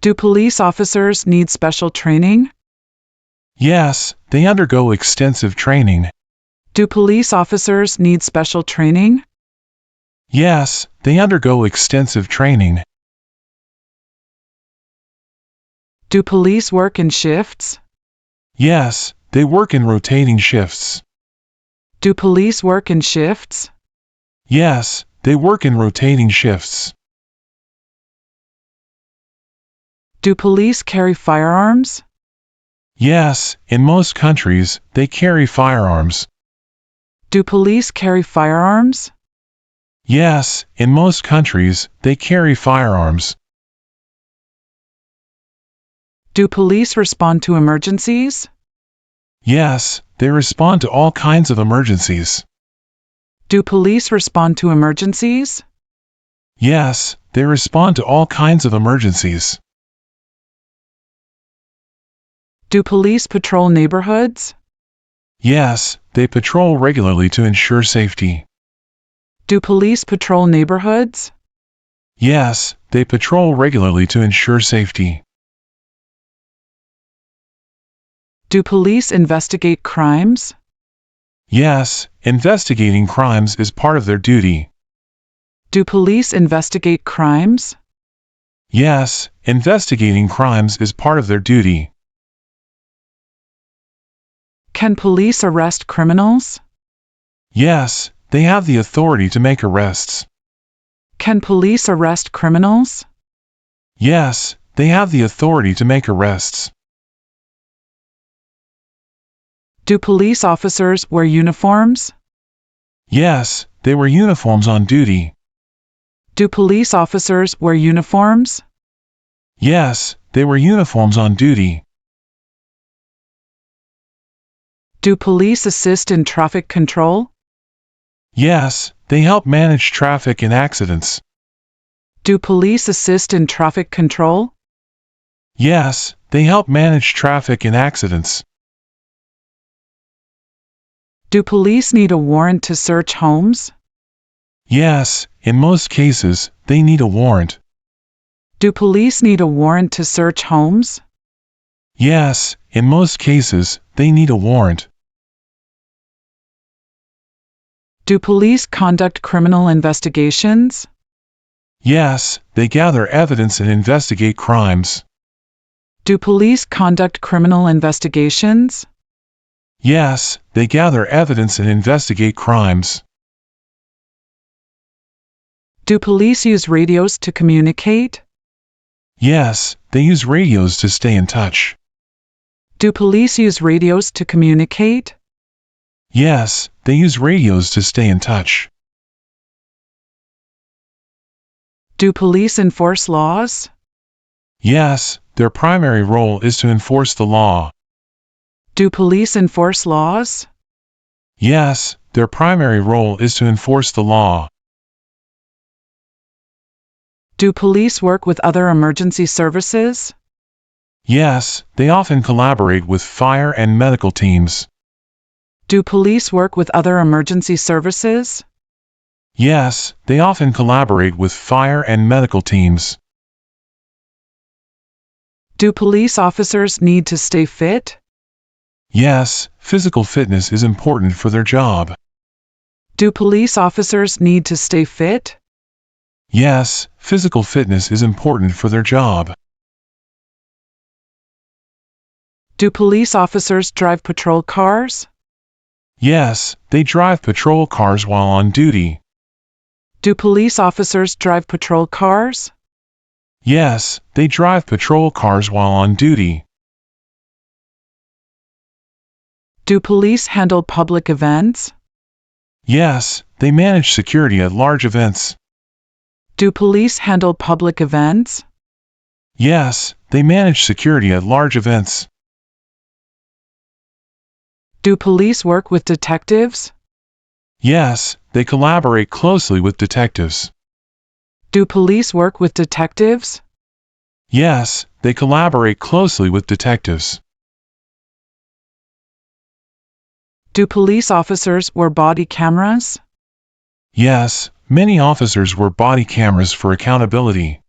Do police officers need special training? Yes, they undergo extensive training. Do police officers need special training? Yes, they undergo extensive training. Do police work in shifts? Yes, they work in rotating shifts. Do police work in shifts? Yes, they work in rotating shifts. Do police carry firearms? Yes, in most countries, they carry firearms. Do police carry firearms? Yes, in most countries, they carry firearms. Do police respond to emergencies? Yes, they respond to all kinds of emergencies. Do police respond to emergencies? Yes, they respond to all kinds of emergencies. Do police patrol neighborhoods? Yes, they patrol regularly to ensure safety. Do police patrol neighborhoods? Yes, they patrol regularly to ensure safety. Do police investigate crimes? Yes, investigating crimes is part of their duty. Do police investigate crimes? Yes, investigating crimes is part of their duty. Can police arrest criminals? Yes, they have the authority to make arrests. Can police arrest criminals? Yes, they have the authority to make arrests. Do police officers wear uniforms? Yes, they wear uniforms on duty. Do police officers wear uniforms? Yes, they wear uniforms on duty. Do police assist in traffic control? Yes, they help manage traffic and accidents. Do police assist in traffic control? Yes, they help manage traffic and accidents. Do police need a warrant to search homes? Yes, in most cases, they need a warrant. Do police need a warrant to search homes? Yes, in most cases, they need a warrant. Do police conduct criminal investigations? Yes, they gather evidence and investigate crimes. Do police conduct criminal investigations? Yes, they gather evidence and investigate crimes. Do police use radios to communicate? Yes, they use radios to stay in touch. Do police use radios to communicate? Yes, they use radios to stay in touch. Do police enforce laws? Yes, their primary role is to enforce the law. Do police enforce laws? Yes, their primary role is to enforce the law. Do police work with other emergency services? Yes, they often collaborate with fire and medical teams. Do police work with other emergency services? Yes, they often collaborate with fire and medical teams. Do police officers need to stay fit? Yes, physical fitness is important for their job. Do police officers need to stay fit? Yes, physical fitness is important for their job. Do police officers drive patrol cars? Yes, they drive patrol cars while on duty. Do police officers drive patrol cars? Yes, they drive patrol cars while on duty. Do police handle public events? Yes, they manage security at large events. Do police handle public events? Yes, they manage security at large events. Do police work with detectives? Yes, they collaborate closely with detectives. Do police work with detectives? Yes, they collaborate closely with detectives. Do police officers wear body cameras? Yes, many officers wear body cameras for accountability.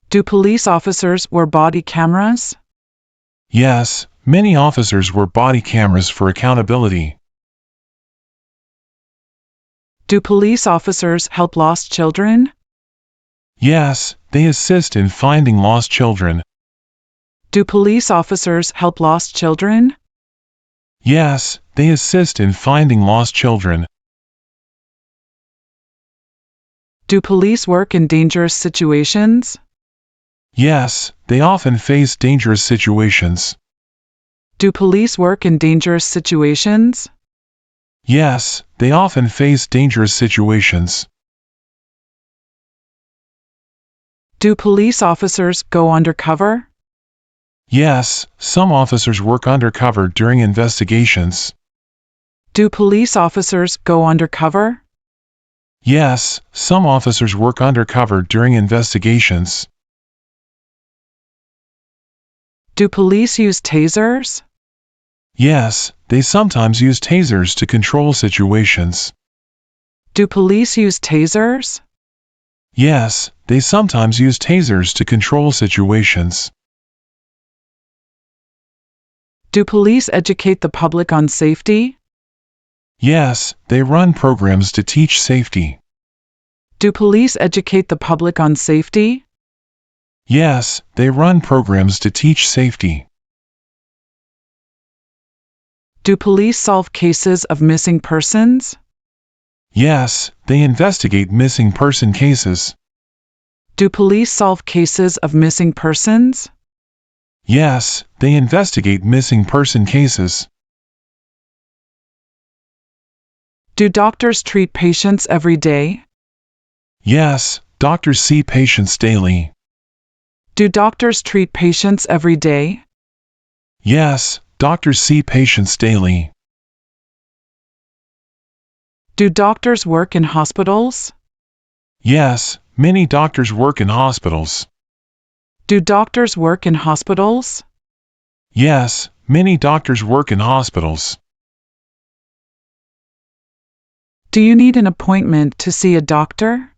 Do police officers wear body cameras? Yes, many officers wear body cameras for accountability. Do police officers help lost children? Yes, they assist in finding lost children. Do police officers help lost children? Yes, they assist in finding lost children. Do police work in dangerous situations? Yes, they often face dangerous situations. Do police work in dangerous situations? Yes, they often face dangerous situations. Do police officers go undercover? Yes, some officers work undercover during investigations. Do police officers go undercover? Yes, some officers work undercover during investigations. Do police use tasers? Yes, they sometimes use tasers to control situations. Do police use tasers? Yes, they sometimes use tasers to control situations. Do police educate the public on safety? Yes, they run programs to teach safety. Do police educate the public on safety? Yes, they run programs to teach safety. Do police solve cases of missing persons? Yes, they investigate missing person cases. Do police solve cases of missing persons? Yes, they investigate missing person cases. Do doctors treat patients every day? Yes, doctors see patients daily. Do doctors treat patients every day? Yes, doctors see patients daily. Do doctors work in hospitals? Yes, many doctors work in hospitals. Do doctors work in hospitals? Yes, many doctors work in hospitals. Do you need an appointment to see a doctor?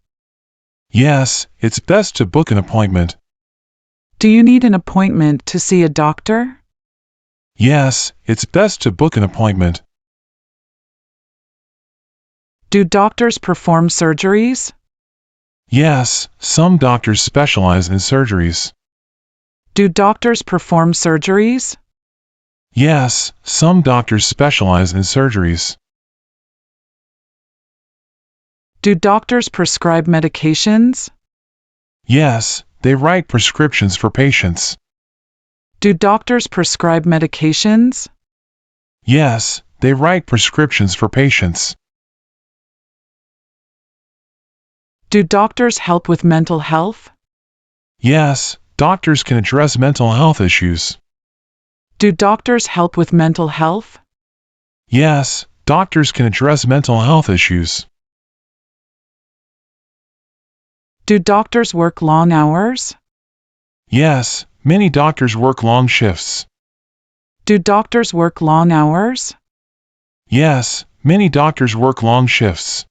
Yes, it's best to book an appointment. Do you need an appointment to see a doctor? Yes, it's best to book an appointment. Do doctors perform surgeries? Yes, some doctors specialize in surgeries. Do doctors perform surgeries? Yes, some doctors specialize in surgeries. Do doctors prescribe medications? Yes, they write prescriptions for patients. Do doctors prescribe medications? Yes, they write prescriptions for patients. Do doctors help with mental health? Yes, doctors can address mental health issues. Do doctors help with mental health? Yes, doctors can address mental health issues. Do doctors work long hours? Yes, many doctors work long shifts. Do doctors work long hours? Yes, many doctors work long shifts.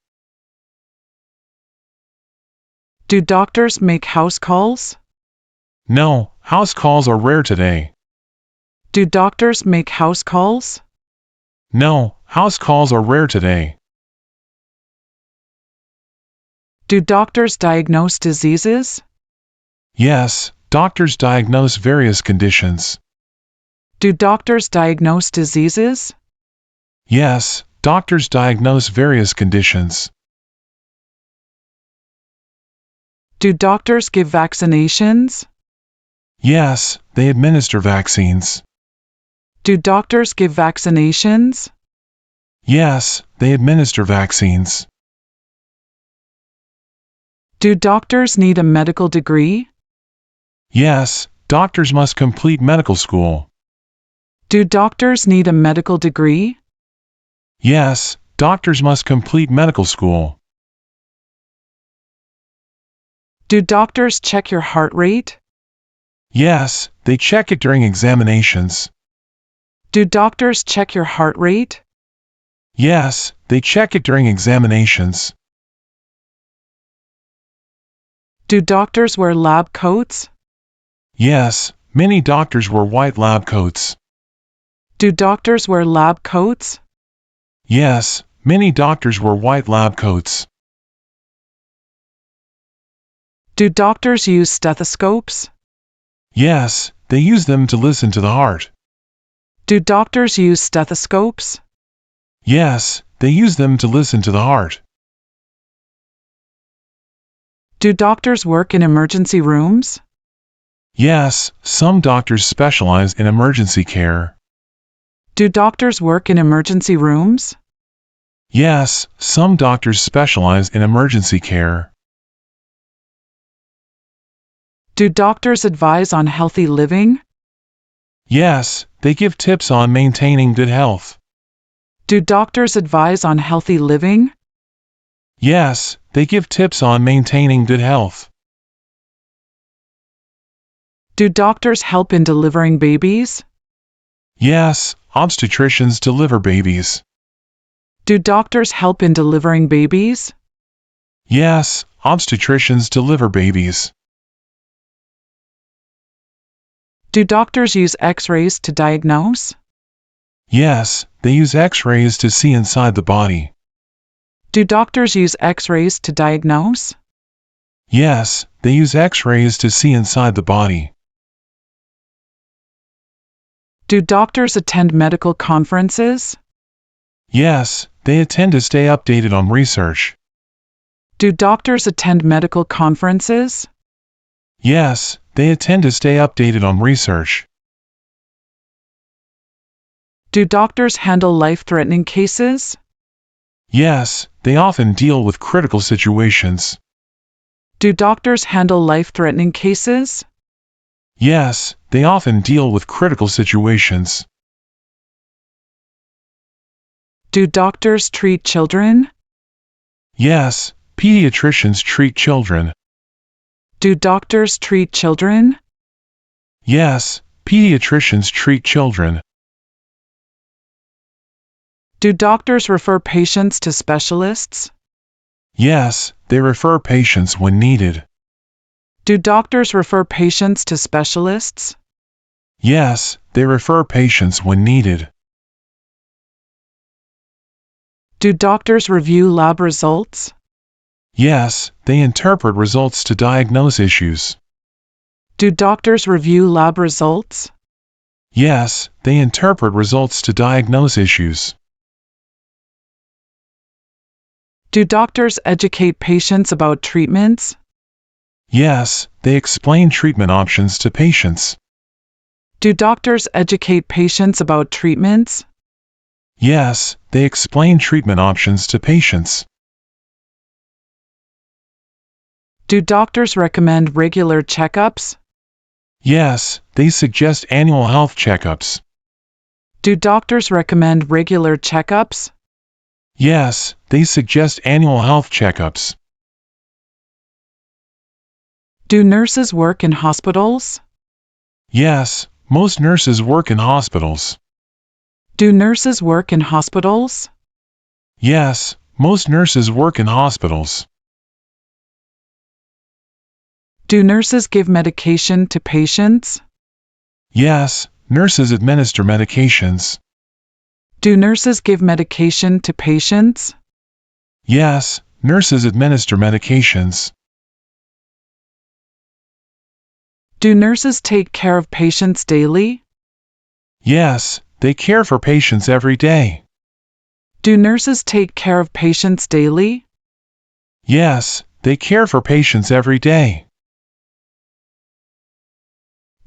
Do doctors make house calls? No, house calls are rare today. Do doctors make house calls? No, house calls are rare today. Do doctors diagnose diseases? Yes, doctors diagnose various conditions. Do doctors diagnose diseases? Yes, doctors diagnose various conditions. Do doctors give vaccinations? Yes, they administer vaccines. Do doctors give vaccinations? Yes, they administer vaccines. Do doctors need a medical degree? Yes, doctors must complete medical school. Do doctors need a medical degree? Yes, doctors must complete medical school. Do doctors check your heart rate? Yes, they check it during examinations. Do doctors check your heart rate? Yes, they check it during examinations. Do doctors wear lab coats? Yes, many doctors wear white lab coats. Do doctors wear lab coats? Yes, many doctors wear white lab coats. Do doctors use stethoscopes? Yes, they use them to listen to the heart. Do doctors use stethoscopes? Yes, they use them to listen to the heart. Do doctors work in emergency rooms? Yes, some doctors specialize in emergency care. Do doctors work in emergency rooms? Yes, some doctors specialize in emergency care. Do doctors advise on healthy living? Yes, they give tips on maintaining good health. Do doctors advise on healthy living? Yes, they give tips on maintaining good health. Do doctors help in delivering babies? Yes, obstetricians deliver babies. Do doctors help in delivering babies? Yes, obstetricians deliver babies. Do doctors use X-rays to diagnose? Yes, they use X-rays to see inside the body. Do doctors use X-rays to diagnose? Yes, they use X-rays to see inside the body. Do doctors attend medical conferences? Yes, they attend to stay updated on research. Do doctors attend medical conferences? Yes, they attend to stay updated on research. Do doctors handle life-threatening cases? Yes, they often deal with critical situations. Do doctors handle life-threatening cases? Yes, they often deal with critical situations. Do doctors treat children? Yes, pediatricians treat children. Do doctors treat children? Yes, pediatricians treat children. Do doctors refer patients to specialists? Yes, they refer patients when needed. Do doctors refer patients to specialists? Yes, they refer patients when needed. Do doctors review lab results? Yes, they interpret results to diagnose issues. Do doctors review lab results? Yes, they interpret results to diagnose issues. Do doctors educate patients about treatments? Yes, they explain treatment options to patients. Do doctors educate patients about treatments? Yes, they explain treatment options to patients. Do doctors recommend regular checkups? Yes, they suggest annual health checkups. Do doctors recommend regular checkups? Yes, they suggest annual health checkups. Do nurses work in hospitals? Yes, most nurses work in hospitals. Do nurses work in hospitals? Yes, most nurses work in hospitals. Do nurses give medication to patients? Yes, nurses administer medications. Do nurses give medication to patients? Yes, nurses administer medications. Do nurses take care of patients daily? Yes, they care for patients every day. Do nurses take care of patients daily? Yes, they care for patients every day.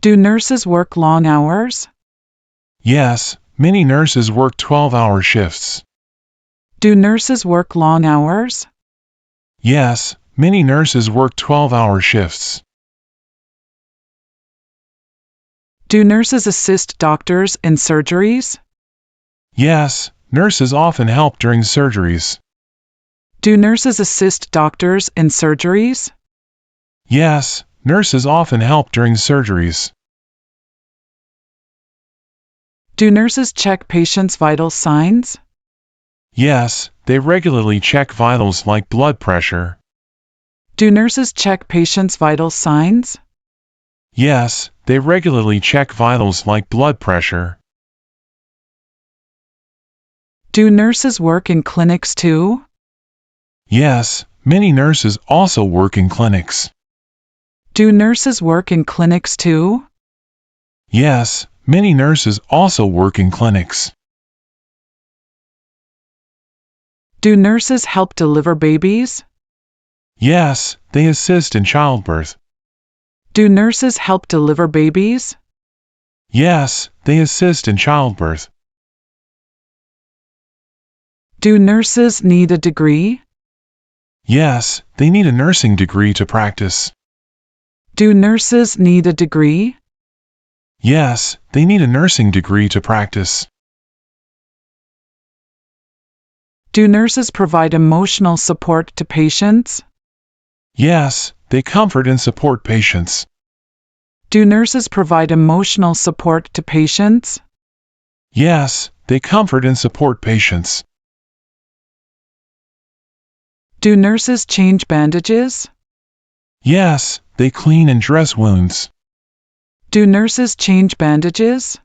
Do nurses work long hours? Yes, many nurses work 12-hour shifts. Do nurses work long hours? Yes, many nurses work 12-hour shifts. Do nurses assist doctors in surgeries? Yes, nurses often help during surgeries. Do nurses assist doctors in surgeries? Yes, nurses often help during surgeries. Do nurses check patients' vital signs? Yes, they regularly check vitals like blood pressure. Do nurses check patients' vital signs? Yes, they regularly check vitals like blood pressure. Do nurses work in clinics too? Yes, many nurses also work in clinics. Do nurses work in clinics too? Yes, many nurses also work in clinics. Do nurses help deliver babies? Yes, they assist in childbirth. Do nurses help deliver babies? Yes, they assist in childbirth. Do nurses need a degree? Yes, they need a nursing degree to practice. Do nurses need a degree? Yes, they need a nursing degree to practice. Do nurses provide emotional support to patients? Yes, they comfort and support patients. Do nurses provide emotional support to patients? Yes, they comfort and support patients. Do nurses change bandages? Yes, they clean and dress wounds. Do nurses change bandages?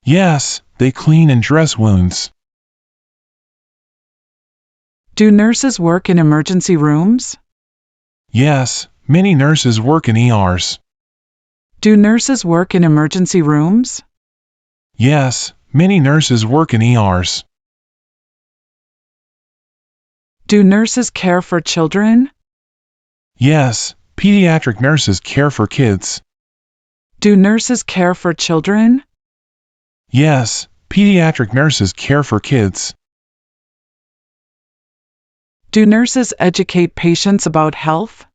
Yes, they clean and dress wounds. Do nurses work in emergency rooms? Yes, many nurses work in ERs. Do nurses work in emergency rooms? Yes, many nurses work in ERs. Do nurses care for children? Yes, pediatric nurses care for kids. Do nurses care for children? Yes, pediatric nurses care for kids. Do nurses educate patients about health?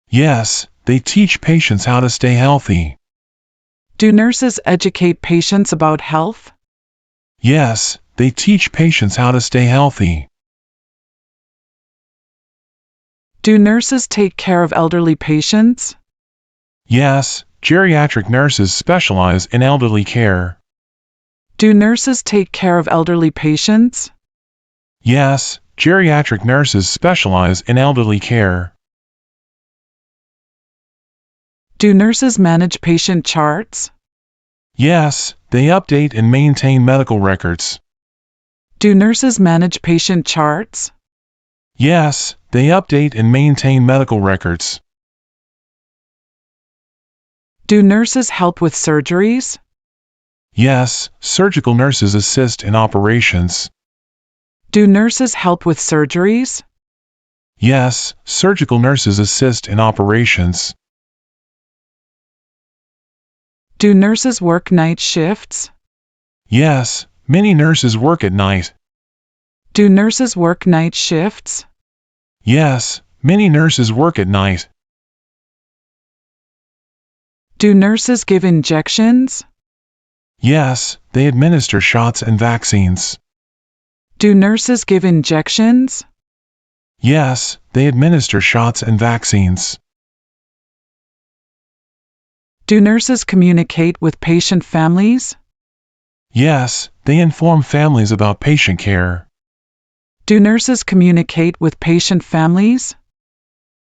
Yes, they teach patients how to stay healthy. Do nurses educate patients about health? Yes, they teach patients how to stay healthy. Do nurses take care of elderly patients? Yes, geriatric nurses specialize in elderly care. Do nurses take care of elderly patients? Yes, geriatric nurses specialize in elderly care. Do nurses manage patient charts? Yes, they update and maintain medical records. Do nurses manage patient charts? Yes, they update and maintain medical records. Do nurses help with surgeries? Yes, surgical nurses assist in operations. Do nurses help with surgeries? Yes, surgical nurses assist in operations. Do nurses work night shifts? Yes, many nurses work at night. Do nurses work night shifts? Yes, many nurses work at night. Do nurses give injections? Yes, they administer shots and vaccines. Do nurses give injections? Yes, they administer shots and vaccines. Do nurses communicate with patient families? Yes, they inform families about patient care. Do nurses communicate with patient families?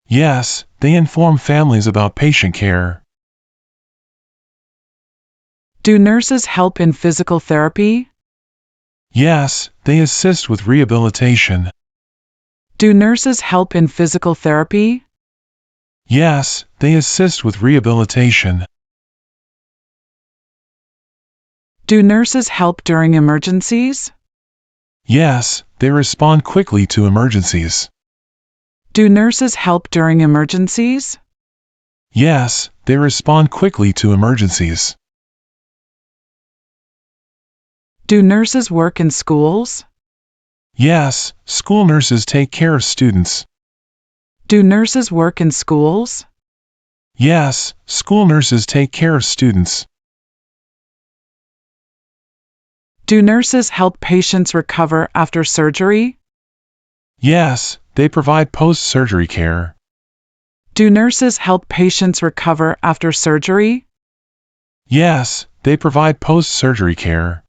Yes, they inform families about patient care. Do nurses help in physical therapy? Yes, they assist with rehabilitation. Do nurses help in physical therapy? Yes, they assist with rehabilitation. Do nurses help during emergencies? Yes, they respond quickly to emergencies. Do nurses help during emergencies? Yes, they respond quickly to emergencies. Do nurses work in schools? Yes, school nurses take care of students. Do nurses work in schools? Yes, school nurses take care of students. Do nurses help patients recover after surgery? Yes, they provide post-surgery care. Do nurses help patients recover after surgery? Yes, they provide post-surgery care.